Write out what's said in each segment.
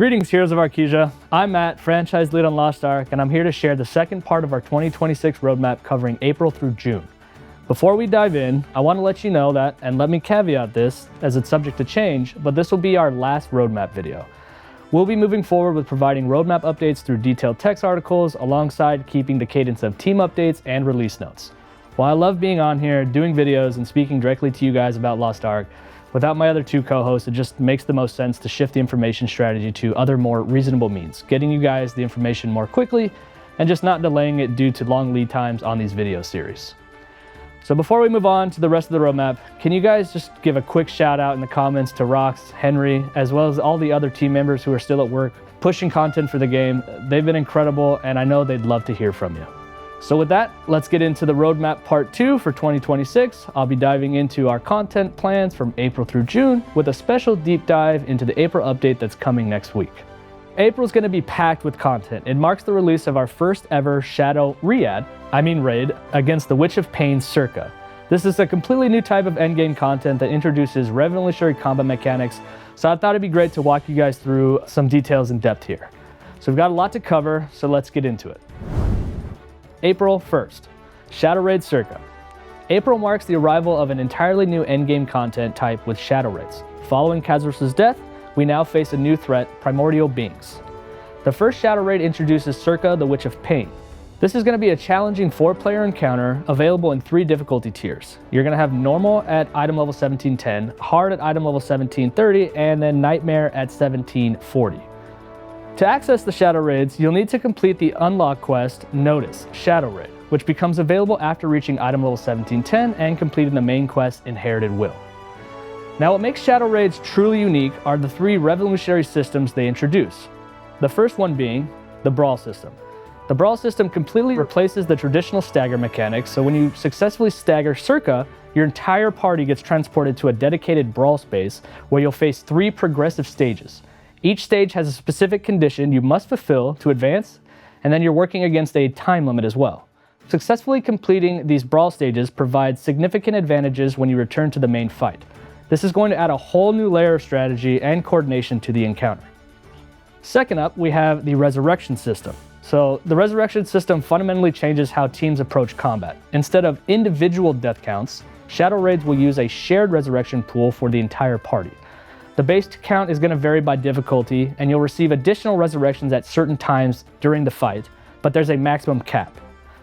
Greetings, Heroes of Arkesia. I'm Matt, franchise lead on Lost Ark, and I'm here to share the second part of our 2026 roadmap covering April through June. Before we dive in, I want to let you know that, and let me caveat this, as it's subject to change, but this will be our last roadmap video. We'll be moving forward with providing roadmap updates through detailed text articles, alongside keeping the cadence of team updates and release notes. While I love being on here, doing videos, and speaking directly to you guys about Lost Ark, without my other two co-hosts, it just makes the most sense to shift the information strategy to other more reasonable means, getting you guys the information more quickly and just not delaying it due to long lead times on these video series. So before we move on to the rest of the roadmap, can you guys just give a quick shout out in the comments to Rox, Henry, as well as all the other team members who are still at work pushing content for the game. They've been incredible and I know they'd love to hear from you. So with that, let's get into the roadmap part 2 for 2026. I'll be diving into our content plans from April through June with a special deep dive into the April update that's coming next week. April's going to be packed with content. It marks the release of our first ever Shadow raid against the Witch of Pain Circa. This is a completely new type of endgame content that introduces revolutionary combat mechanics, so I thought it'd be great to walk you guys through some details in depth here. So we've got a lot to cover, so let's get into it. April 1st, Shadow Raid Circa. April marks the arrival of an entirely new endgame content type with Shadow Raids. Following Kazarus' death, we now face a new threat, Primordial Beings. The first Shadow Raid introduces Circa, the Witch of Pain. This is going to be a challenging 4-player encounter available in 3 difficulty tiers. You're going to have Normal at item level 1710, Hard at item level 1730, and then Nightmare at 1740. To access the Shadow Raids, you'll need to complete the unlock quest, Notice, Shadow Raid, which becomes available after reaching item level 1710 and completing the main quest, Inherited Will. Now, what makes Shadow Raids truly unique are the 3 revolutionary systems they introduce. The first one being the Brawl system. The Brawl system completely replaces the traditional stagger mechanics, so when you successfully stagger Circa, your entire party gets transported to a dedicated brawl space where you'll face 3 progressive stages. Each stage has a specific condition you must fulfill to advance, and then you're working against a time limit as well. Successfully completing these brawl stages provides significant advantages when you return to the main fight. This is going to add a whole new layer of strategy and coordination to the encounter. Second up, we have the Resurrection system. So the Resurrection system fundamentally changes how teams approach combat. Instead of individual death counts, Shadow Raids will use a shared resurrection pool for the entire party. The base count is going to vary by difficulty, and you'll receive additional resurrections at certain times during the fight, but there's a maximum cap.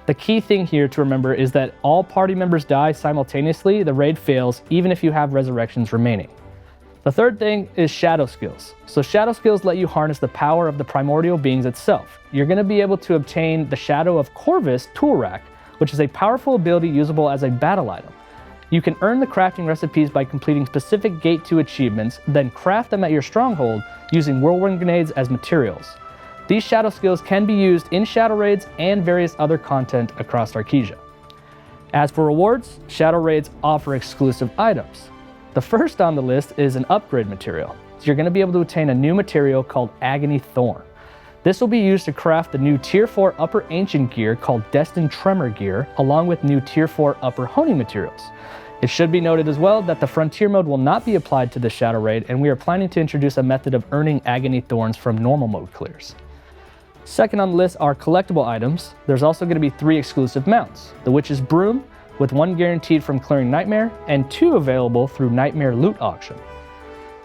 The key thing here to remember is that all party members die simultaneously, the raid fails, even if you have resurrections remaining. The third thing is Shadow Skills. So Shadow Skills let you harness the power of the Primordial Beings itself. You're going to be able to obtain the Shadow of Corvus tool rack, which is a powerful ability usable as a battle item. You can earn the crafting recipes by completing specific Gate 2 achievements, then craft them at your stronghold using whirlwind grenades as materials. These Shadow Skills can be used in Shadow Raids and various other content across Arkesia. As for rewards, Shadow Raids offer exclusive items. The first on the list is an upgrade material. So you're going to be able to obtain a new material called Agony Thorn. This will be used to craft the new Tier 4 Upper Ancient gear called Destined Tremor Gear, along with new Tier 4 Upper Honing materials. It should be noted as well that the Frontier mode will not be applied to the Shadow Raid, and we are planning to introduce a method of earning Agony Thorns from normal mode clears. Second on the list are collectible items. There's also going to be 3 exclusive mounts. The Witch's Broom, with 1 guaranteed from clearing Nightmare, and 2 available through Nightmare Loot Auction.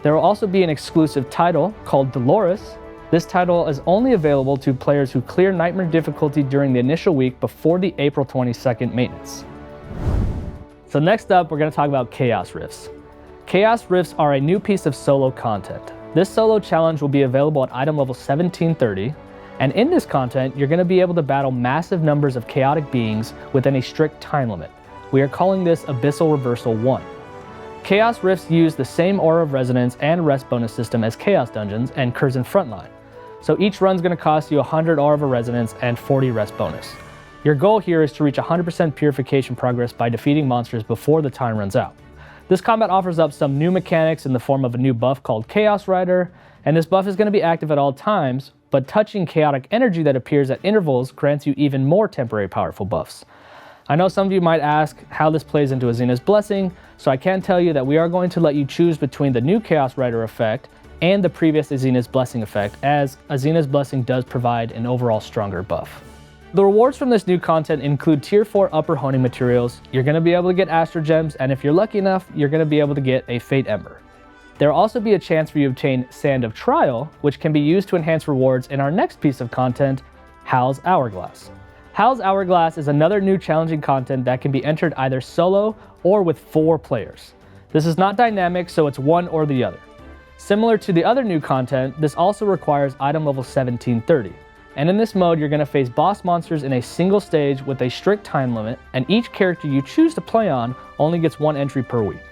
There will also be an exclusive title called Dolores. This title is only available to players who clear Nightmare difficulty during the initial week before the April 22nd maintenance. So next up, we're going to talk about Chaos Rifts. Chaos Rifts are a new piece of solo content. This solo challenge will be available at item level 1730, and in this content, you're going to be able to battle massive numbers of chaotic beings within a strict time limit. We are calling this Abyssal Reversal 1. Chaos Rifts use the same Aura of Resonance and rest bonus system as Chaos Dungeons and Curzon Frontline. So each run's going to cost you 100 Aura of Resonance and 40 rest bonus. Your goal here is to reach 100% purification progress by defeating monsters before the time runs out. This combat offers up some new mechanics in the form of a new buff called Chaos Rider, and this buff is going to be active at all times, but touching chaotic energy that appears at intervals grants you even more temporary powerful buffs. I know some of you might ask how this plays into Azena's Blessing, so I can tell you that we are going to let you choose between the new Chaos Rider effect and the previous Azina's Blessing effect, as Azina's Blessing does provide an overall stronger buff. The rewards from this new content include tier 4 upper honing materials, you're going to be able to get Astro Gems, and if you're lucky enough, you're going to be able to get a Fate Ember. There will also be a chance for you to obtain Sand of Trial, which can be used to enhance rewards in our next piece of content, Haal's Hourglass. Haal's Hourglass is another new challenging content that can be entered either solo or with 4 players. This is not dynamic, so it's one or the other. Similar to the other new content, this also requires item level 1730. And in this mode, you're going to face boss monsters in a single stage with a strict time limit, and each character you choose to play on only gets 1 entry per week.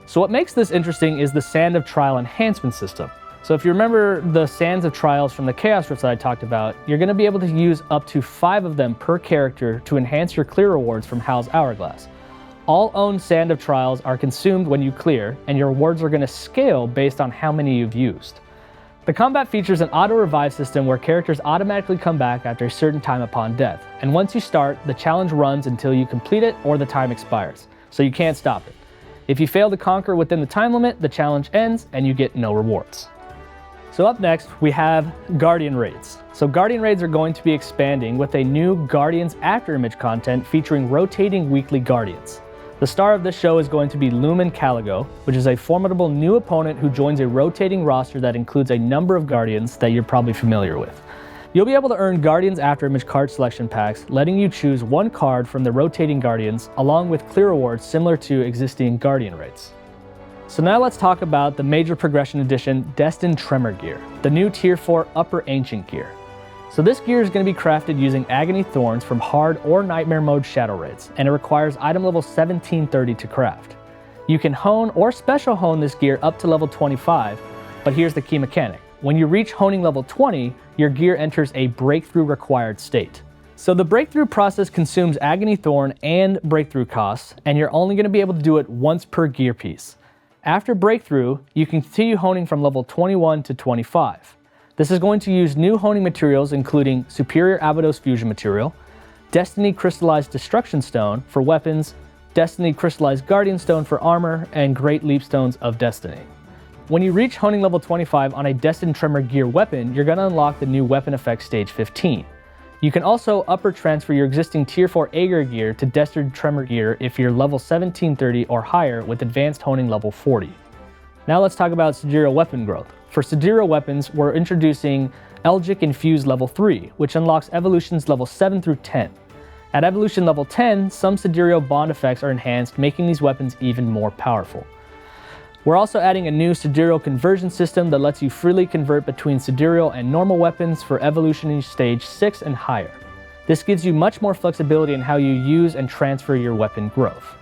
So what makes this interesting is the Sand of Trial enhancement system. So if you remember the Sands of Trials from the Chaos Rifts that I talked about, you're going to be able to use up to 5 of them per character to enhance your clear rewards from Haal's Hourglass. All owned Sand of Trials are consumed when you clear, and your rewards are going to scale based on how many you've used. The combat features an auto-revive system where characters automatically come back after a certain time upon death, and once you start, the challenge runs until you complete it or the time expires, so you can't stop it. If you fail to conquer within the time limit, the challenge ends and you get no rewards. So up next, we have Guardian Raids. So Guardian Raids are going to be expanding with a new Guardians Afterimage content featuring rotating weekly Guardians. The star of this show is going to be Lumen Caligo, which is a formidable new opponent who joins a rotating roster that includes a number of Guardians that you're probably familiar with. You'll be able to earn Guardians Afterimage card selection packs, letting you choose 1 card from the rotating Guardians, along with clear rewards similar to existing Guardian Raids. So now let's talk about the major progression edition Destined Tremor Gear, the new tier 4 upper ancient gear. So this gear is going to be crafted using Agony Thorns from hard or nightmare mode shadow raids, and it requires item level 1730 to craft. You can hone or special hone this gear up to level 25, but here's the key mechanic. When you reach honing level 20, your gear enters a breakthrough required state. So the breakthrough process consumes Agony Thorn and breakthrough costs, and you're only going to be able to do it once per gear piece. After breakthrough, you can continue honing from level 21 to 25. This is going to use new honing materials including Superior Abydos Fusion Material, Destiny Crystallized Destruction Stone for weapons, Destiny Crystallized Guardian Stone for armor, and Great Leap Stones of Destiny. When you reach honing level 25 on a Destined Tremor Gear weapon, you're going to unlock the new weapon effect stage 15. You can also upper transfer your existing tier 4 Aegir gear to Destined Tremor Gear if you're level 1730 or higher with advanced honing level 40. Now let's talk about Sidereal weapon growth. For Sidereal weapons, we're introducing Eldritch Infuse level 3, which unlocks evolutions level 7 through 10. At evolution level 10, some Sidereal bond effects are enhanced, making these weapons even more powerful. We're also adding a new Sidereal conversion system that lets you freely convert between Sidereal and normal weapons for evolutionary stage 6 and higher. This gives you much more flexibility in how you use and transfer your weapon growth.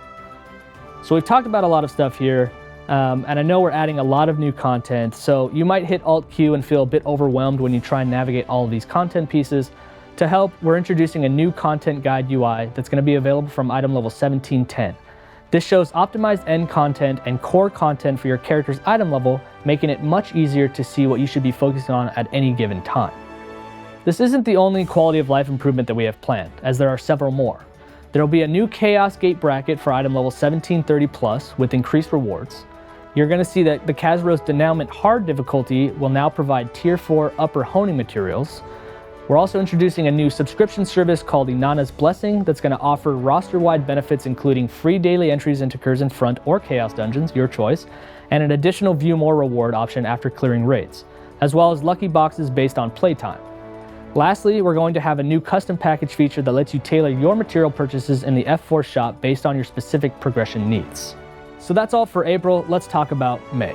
So we've talked about a lot of stuff here. And I know we're adding a lot of new content, so you might hit Alt-Q and feel a bit overwhelmed when you try and navigate all of these content pieces. To help, we're introducing a new content guide UI that's going to be available from item level 1710. This shows optimized end content and core content for your character's item level, making it much easier to see what you should be focusing on at any given time. This isn't the only quality of life improvement that we have planned, as there are several more. There will be a new Chaos Gate bracket for item level 1730 plus with increased rewards. You're going to see that the Kazros Denouement Hard difficulty will now provide tier 4 upper honing materials. We're also introducing a new subscription service called Inanna's Blessing that's going to offer roster-wide benefits including free daily entries into Curzon Front or Chaos Dungeons, your choice, and an additional View More reward option after clearing raids, as well as lucky boxes based on playtime. Lastly, we're going to have a new custom package feature that lets you tailor your material purchases in the F4 shop based on your specific progression needs. So that's all for April. Let's talk about May.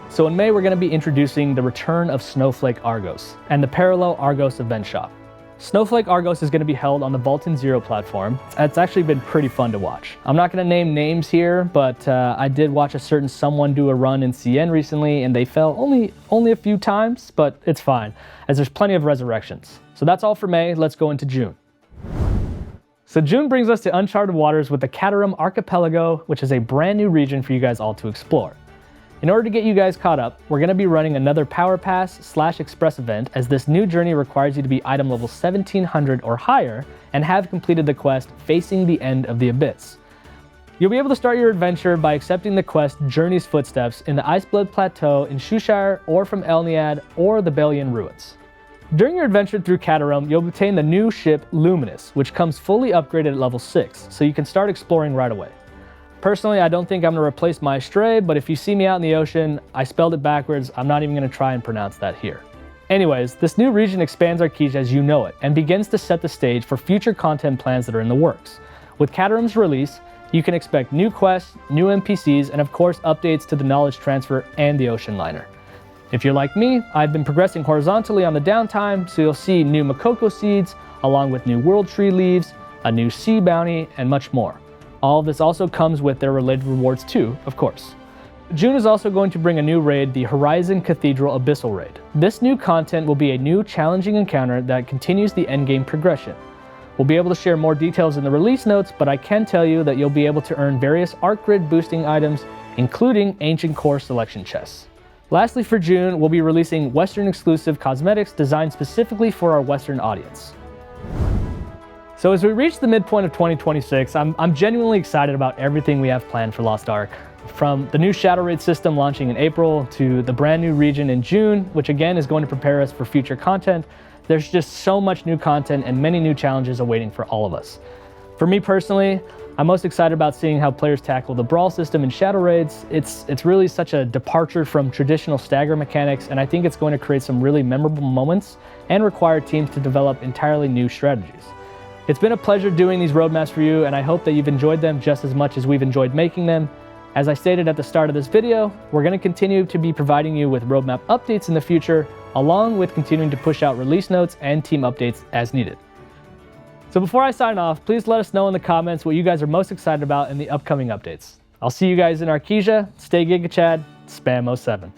So in May, we're going to be introducing the return of Snowflake Argos and the Parallel Argos event shop. Snowflake Argos is going to be held on the Vaulton Zero platform. It's actually been pretty fun to watch. I'm not going to name names here, but I did watch a certain someone do a run in CN recently, and they fell only a few times, but it's fine, as there's plenty of resurrections. So that's all for May. Let's go into June. So June brings us to uncharted waters with the Kadarum Archipelago, which is a brand new region for you guys all to explore. In order to get you guys caught up, we're going to be running another Power Pass / Express event, as this new journey requires you to be item level 1700 or higher and have completed the quest Facing the End of the Abyss. You'll be able to start your adventure by accepting the quest Journey's Footsteps in the Iceblood Plateau in Shushire, or from Elniad, or the Belian Ruins. During your adventure through Kadarum, you'll obtain the new ship Luminous, which comes fully upgraded at level 6, so you can start exploring right away. Personally, I don't think I'm going to replace my Stray, but if you see me out in the ocean, I spelled it backwards. I'm not even going to try and pronounce that here. Anyways, this new region expands Arkesia as you know it, and begins to set the stage for future content plans that are in the works. With Kadarum's release, you can expect new quests, new NPCs, and of course updates to the knowledge transfer and the ocean liner. If you're like me, I've been progressing horizontally on the downtime, so you'll see new Makoko seeds, along with new world tree leaves, a new sea bounty, and much more. All of this also comes with their related rewards too, of course. June is also going to bring a new raid, the Horizon Cathedral Abyssal Raid. This new content will be a new challenging encounter that continues the endgame progression. We'll be able to share more details in the release notes, but I can tell you that you'll be able to earn various arc grid boosting items, including ancient core selection chests. Lastly, for June, we'll be releasing Western exclusive cosmetics designed specifically for our Western audience. So as we reach the midpoint of 2026, I'm genuinely excited about everything we have planned for Lost Ark. From the new Shadow Raid system launching in April, to the brand new region in June, which again is going to prepare us for future content. There's just so much new content and many new challenges awaiting for all of us. For me personally, I'm most excited about seeing how players tackle the brawl system in Shadow Raids. It's really such a departure from traditional stagger mechanics, and I think it's going to create some really memorable moments and require teams to develop entirely new strategies. It's been a pleasure doing these roadmaps for you, and I hope that you've enjoyed them just as much as we've enjoyed making them. As I stated at the start of this video, we're going to continue to be providing you with roadmap updates in the future, along with continuing to push out release notes and team updates as needed. So before I sign off, please let us know in the comments what you guys are most excited about in the upcoming updates. I'll see you guys in Arkesia. Stay Giga Chad, spam 07.